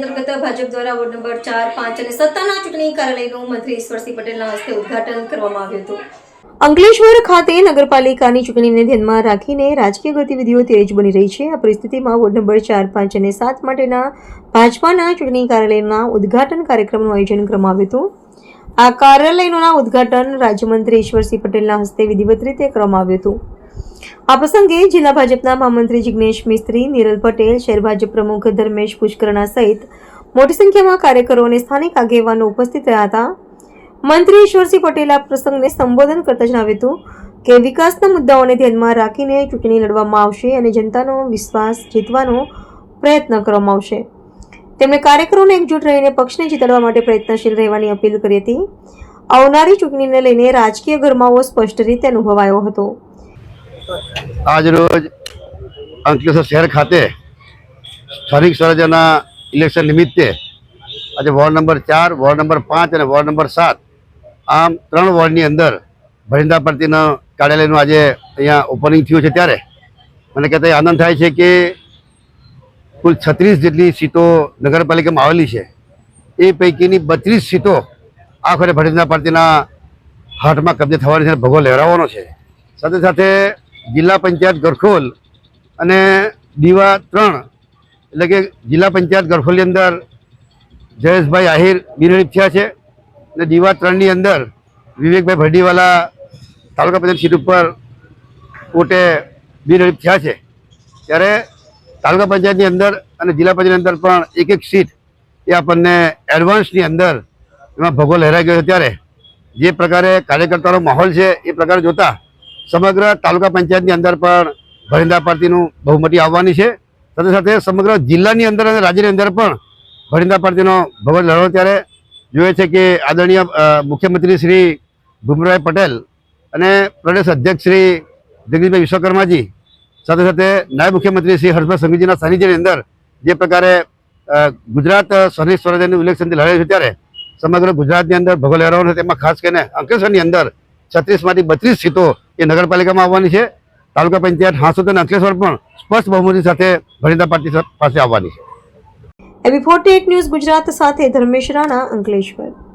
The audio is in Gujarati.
અંતર્ગત ભાજપ દ્વારા વોર્ડ નંબર 4, 5 અને 7ના ચૂંટણી કાર્યાલયનું મંત્રી ઈશ્વરસિંહ પટેલના હસ્તે ઉદ્ઘાટન કરવામાં આવ્યું હતું। અંકલેશ્વર ખાતે નગરપાલિકાની ચૂંટણીને ધ્યાનમાં રાખીને રાજકીય ગતિવિધિઓ તેજ બની રહી છે। આ પરિસ્થિતિમાં વોર્ડ નંબર 4, 5 અને 7 માટેના ભાજપાના ચૂંટણી કાર્યાલયના ઉદ્ઘાટન કાર્યક્રમનું આયોજન કરવામાં આવ્યું હતું। આ કાર્યાલયનું ઉદ્ઘાટન રાજ્યમંત્રી ઈશ્વરસિંહ પટેલના હસ્તે વિધિવત રીતે કરવામાં આવ્યું હતું। આ પ્રસંગે જિલ્લા ભાજપના મહામંત્રી જિગ્નેશ મિસ્ત્રી, નિરલ પટેલ, શહેર ભાજપ પ્રમુખ ધર્મેશ પુષ્કરણા સહિત મોટી સંખ્યામાં કાર્યકરો અને સ્થાનિક આગેવાનો ઉપસ્થિત રહ્યા હતા। મંત્રી ઈશ્વરસિંહ પટેલે આ પ્રસંગને સંબોધન કરતા જણાવ્યું હતું કે વિકાસના મુદ્દાઓને ધ્યાનમાં રાખીને ચૂંટણી લડવામાં આવશે અને જનતાનો વિશ્વાસ જીતવાનો પ્રયત્ન કરવામાં આવશે। તેમણે કાર્યકરોને એકજૂટ રહીને પક્ષને જીતાડવા માટે પ્રયત્નશીલ રહેવાની અપીલ કરી હતી। આવનારી ચૂંટણીને લઈને રાજકીય ગરમાવો સ્પષ્ટ રીતે અનુભવાયો હતો। આજ રોજ અંકલેશ્વર શહેર ખાતે સ્થાનિક સ્વરાજ્યના ઇલેક્શન નિમિત્તે આજે વોર્ડ નંબર 4, વોર્ડ નંબર 5 અને વોર્ડ નંબર 7 આમ 3 વોર્ડની અંદર ભરિંદા પાર્ટીના કાર્યાલયનું આજે અહીંયા ઓપનિંગ થયું છે। ત્યારે મને કહેતા આનંદ થાય છે કે કુલ 36 જેટલી સીટો નગરપાલિકામાં આવેલી છે। એ પૈકીની 32 સીટો આખરે ભરિંદા પાર્ટીના હાથમાં કબજે થવાની છે, ભગવો લહેરાવવાનો છે। સાથે સાથે જિલ્લા પંચાયત ગરખોલ અને દીવા 3 એટલે કે જિલ્લા પંચાયત ગરખોલની અંદર જયેશભાઈ આહિર બિનહરીફ થયા છે અને દીવા 3ની અંદર વિવેકભાઈ ભરડીવાલા તાલુકા પંચાયત સીટ ઉપર પોતે બિનહરીફ થયા છે। ત્યારે તાલુકા પંચાયતની અંદર અને જિલ્લા પંચાયતની અંદર પણ એક સીટ એ આપણને એડવાન્સની અંદર એમાં ભગવો લહેરાઈ ગયો છે। ત્યારે જે પ્રકારે કાર્યકર્તાનો માહોલ છે એ પ્રકારે જોતા સમગ્ર તાલુકા પંચાયતની અંદર પણ ભરિંદા પાર્ટીનું બહુમતી આવવાની છે। સાથે સાથે સમગ્ર જિલ્લાની અંદર અને રાજ્યની અંદર પણ ભરિંદા પાર્ટીનો ભગવો લહેરો ત્યારે જોઈએ છે કે આદરણીય મુખ્યમંત્રી શ્રી ભૂપેન્દ્રભાઈ પટેલ અને પ્રદેશ અધ્યક્ષ શ્રી જગદીશભાઈ વિશ્વકર્માજી સાથે સાથે નાયબ મુખ્યમંત્રી શ્રી હર્ષભાઈ સંઘવીજીના સાનિધ્યની અંદર જે પ્રકારે ગુજરાત સ્થાનિક સ્વરાજ્યનું ઇલેક્શનથી લડાયું છે ત્યારે સમગ્ર ગુજરાતની અંદર ભગવો લહેરાવાનો છે। તેમાં ખાસ કરીને અંકલેશ્વરની અંદર 36માંથી 32 સીટો એ નગરપાલિકામાં આવવાની છે। તાલુકા પંચાયત હાંસોદ અને અંકલેશ્વર પણ સ્પષ્ટ બહુમતી સાથે ભરિંદા પાર્ટી પાસે આવવાની છે। AB48 ન્યૂઝ ગુજરાત સાથે ધર્મેશ રાણા, અંકલેશ્વર।